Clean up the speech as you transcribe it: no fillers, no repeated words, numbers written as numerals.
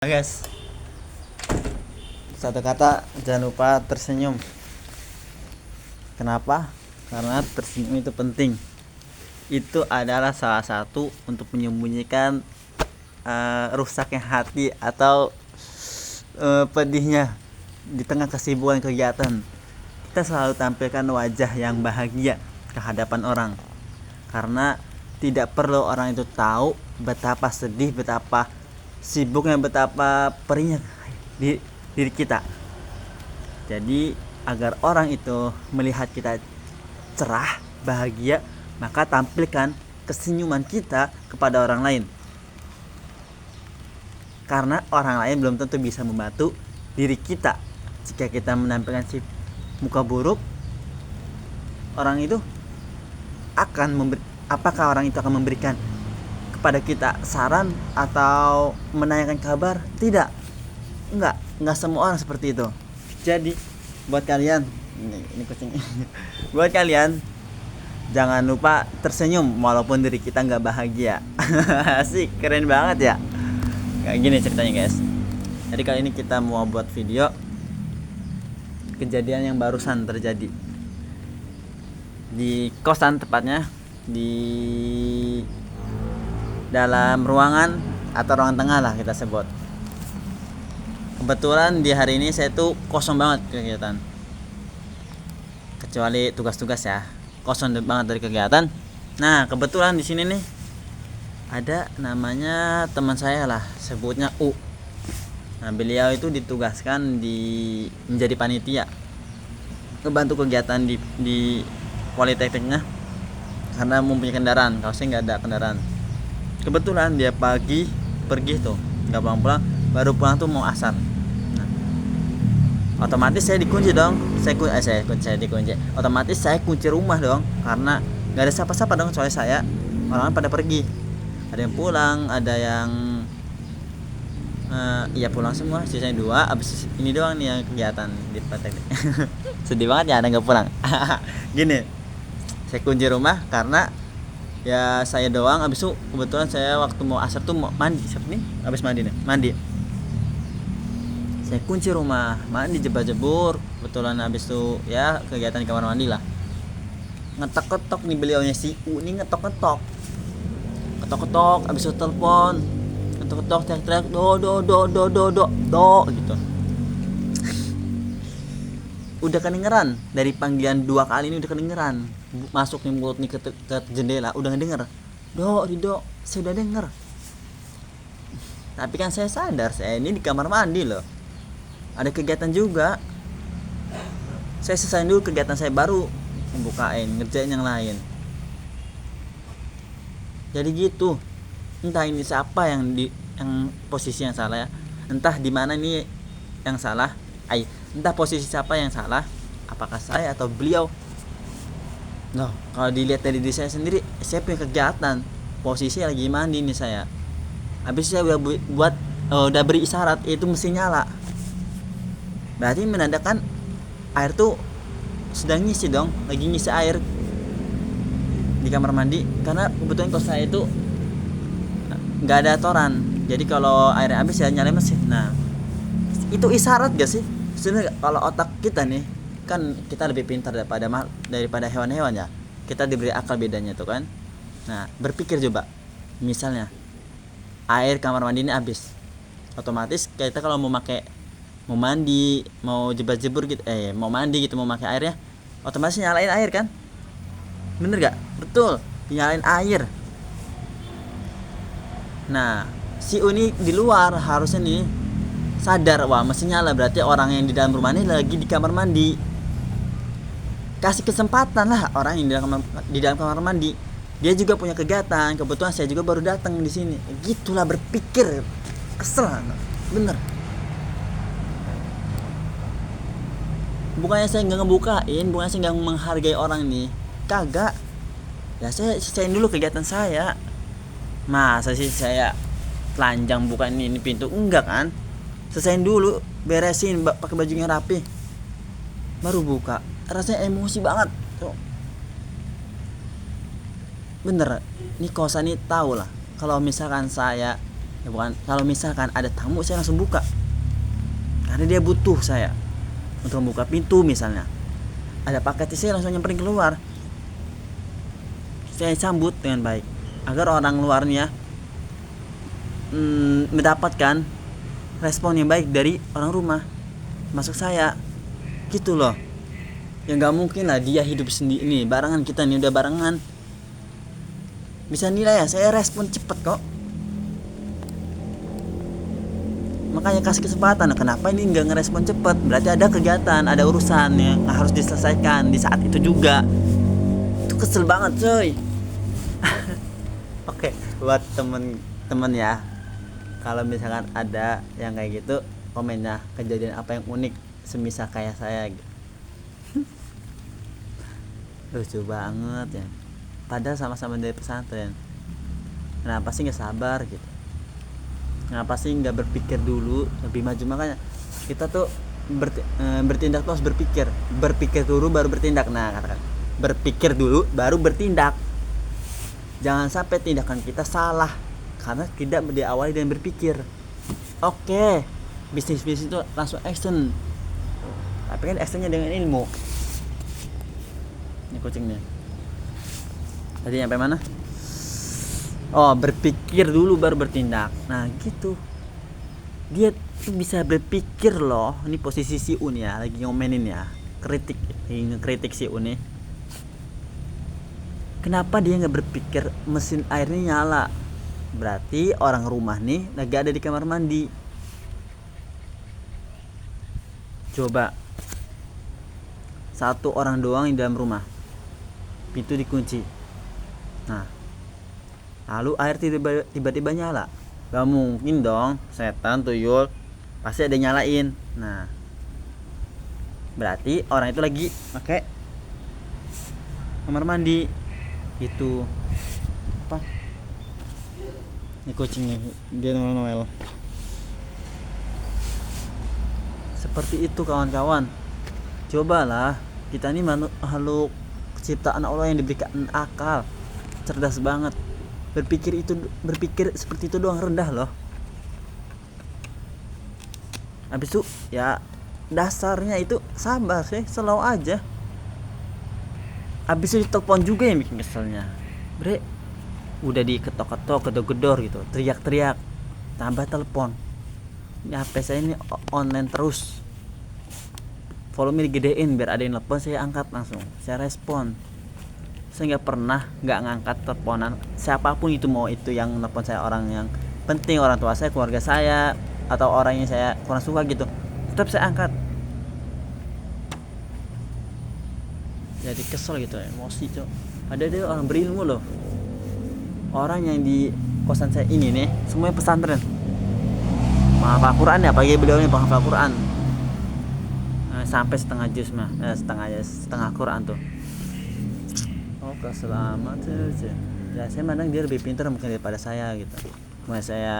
Guys, satu kata, jangan lupa tersenyum. Kenapa? Karena tersenyum itu penting. Itu adalah salah satu untuk menyembunyikan rusaknya hati atau pedihnya di tengah kesibukan kegiatan. Kita selalu tampilkan wajah yang bahagia ke hadapan orang, karena tidak perlu orang itu tahu betapa sedih, betapa sibuknya, betapa perihnya di diri kita. Jadi agar orang itu melihat kita cerah, bahagia, maka tampilkan kesenyuman kita kepada orang lain. Karena orang lain belum tentu bisa membantu diri kita. Jika kita menampilkan si muka buruk, orang itu apakah orang itu akan memberikan pada kita saran atau menanyakan kabar? Tidak, enggak semua orang seperti itu. Jadi buat kalian, ini kucing buat kalian, jangan lupa tersenyum walaupun diri kita nggak bahagia. Asik, keren banget ya. Kayak gini ceritanya guys. Jadi kali ini kita mau buat video kejadian yang barusan terjadi di kosan, tepatnya di dalam ruangan atau ruangan tengah lah kita sebut. Kebetulan di hari ini saya tuh kosong banget kegiatan, kecuali tugas-tugas ya, kosong banget dari kegiatan. Nah kebetulan di sini nih ada namanya teman saya lah, sebutnya U. Nah beliau itu ditugaskan menjadi panitia, ngebantu kegiatan di politekniknya karena mempunyai kendaraan. Kalau saya nggak ada kendaraan. Kebetulan dia pagi pergi tuh, nggak pulang-pulang, baru pulang tuh mau asar. Nah, otomatis saya dikunci dong. Saya dikunci. Otomatis saya kunci rumah dong, karena nggak ada siapa-siapa dong kecuali saya. Orang pada pergi. Ada yang pulang, ada yang iya pulang semua. Sisanya 2. Abis ini doang nih yang kegiatan di praktek. Sedih banget ya ada nggak pulang. Gini, saya kunci rumah karena ya saya doang. Abis itu kebetulan saya waktu mau asar tuh mau mandi. Siapa nih? Abis mandi nih, mandi. Saya kunci rumah, mandi, jebur. Kebetulan abis itu ya kegiatan di kamar mandi lah. Ngetok-ketok nih beliaunya si U nih, ngetok-ketok. Ketok-ketok, abis itu telepon. Ketok-ketok, teriak-teriak, do gitu. Udah kedengeran dari panggilan 2 kali ini, udah kedengeran. Masuk nih mulut nih ke jendela, udah ngedenger. Rido, saya udah denger. Tapi kan saya sadar, saya ini di kamar mandi loh. Ada kegiatan juga. Saya selesai dulu kegiatan saya, baru membukain, ngerjain yang lain. Jadi gitu. Entah ini siapa yang posisi yang salah ya. Entah di mana ini yang salah. Entah posisi siapa yang salah. Apakah saya atau beliau? Nah, kalau dilihat dari diri saya sendiri, saya punya kegiatan, posisi lagi mandi nih saya. Habis saya udah beri isyarat, itu mesti nyala. Berarti menandakan air tuh sedang ngisi dong, lagi ngisi air di kamar mandi. Karena kebetulan kos saya itu nggak ada toran, jadi kalau airnya habis ya nyalain mesin. Nah, itu isyarat gak sih? Sebenarnya kalau otak kita nih, kan kita lebih pintar daripada hewan-hewan ya. Kita diberi akal bedanya tuh kan. Nah, berpikir coba, misalnya air kamar mandi ini habis, otomatis kita kalau mau mandi, mau jebur gitu, mau mandi gitu, mau pakai airnya, otomatis nyalain air kan? Bener gak? Betul, nyalain air. Nah, si Uni di luar harusnya nih sadar, wah mesin nyala, berarti orang yang di dalam rumah ini lagi di kamar mandi. Kasih kesempatan lah orang yang di dalam kamar mandi. Dia juga punya kegiatan. Kebetulan saya juga baru datang di sini. Gitulah berpikir. Kesel, bener. Bukannya saya nggak ngebukain, bukannya saya nggak menghargai orang nih. Kagak. Ya saya selesaiin dulu kegiatan saya. Masa sih saya telanjang bukan ini pintu? Enggak kan? Selesaiin dulu, beresin, pakai bajunya rapi, baru buka. Rasanya emosi banget tuh. Bener, ini kosan ini tahu lah kalau misalkan saya Ya bukan, kalau misalkan ada tamu saya langsung buka karena dia butuh saya untuk membuka pintu. Misalnya ada paket, saya langsung nyamperin keluar, saya sambut dengan baik agar orang luarnya mendapatkan respon yang baik dari orang rumah masuk saya gitu loh. Ya nggak mungkin lah dia hidup sendiri nih, barengan kita nih udah barengan, bisa nilai ya saya respon cepet kok. Makanya kasih kesempatan. Kenapa ini nggak ngerespon cepet? Berarti ada kegiatan, ada urusan yang harus diselesaikan di saat itu juga. Itu kesel banget coy. Oke, buat temen-temen ya, kalau misalkan ada yang kayak gitu, komennya kejadian apa yang unik semisal kayak saya gitu. Lucu banget ya, padahal sama-sama dari pesantren. Kenapa sih nggak sabar gitu? Kenapa sih nggak berpikir dulu lebih maju? Makanya kita tuh bertindak tuh harus berpikir dulu baru bertindak. Nah, katakan berpikir dulu baru bertindak. Jangan sampai tindakan kita salah karena tidak diawali dengan berpikir. Oke, bisnis itu langsung action, tapi kan actionnya dengan ilmu. Ini kucingnya tadi sampai mana? Oh, berpikir dulu baru bertindak. Nah gitu, dia tuh bisa berpikir loh. Ini posisi si Un ya, lagi ngomenin ya, ngekritik si Un nih. Kenapa dia nggak berpikir mesin airnya nyala? Berarti orang rumah nih lagi ada di kamar mandi. Coba satu orang doang di dalam rumah, pintu dikunci. Nah, lalu air tiba-tiba nyala. Gak mungkin dong, setan tuyul pasti ada nyalain. Nah, berarti orang itu lagi pakai kamar mandi gitu. Apa? Ini kucingnya dia Noel. Seperti itu kawan-kawan. Cobalah, kita ini makhluk ciptaan Allah yang diberikan akal, cerdas banget. Berpikir seperti itu doang rendah loh. Habis itu ya dasarnya itu sabar sih, slow aja. Habis itu telepon juga yang bikin keselnya. Bre, udah diketok-ketok, gedor-gedor gitu, teriak-teriak, tambah telepon. Ini HP saya ini online terus, volume digedein biar ada yang telepon saya angkat langsung, saya respon. Saya nggak ngangkat teleponan siapapun itu, mau itu yang telepon saya orang yang penting, orang tua saya, keluarga saya, atau orang yang saya kurang suka gitu, tetap saya angkat. Jadi kesel gitu, emosi cok. Ada dia orang berilmu loh, orang yang di kosan saya ini nih semuanya pesantren, menghafal Quran ya, pagi beliau ini menghafal Quran sampai setengah juz mah, setengah Quran tuh. Selamat aja. Ya saya mandang dia lebih pintar mungkin daripada saya gitu. Mulai saya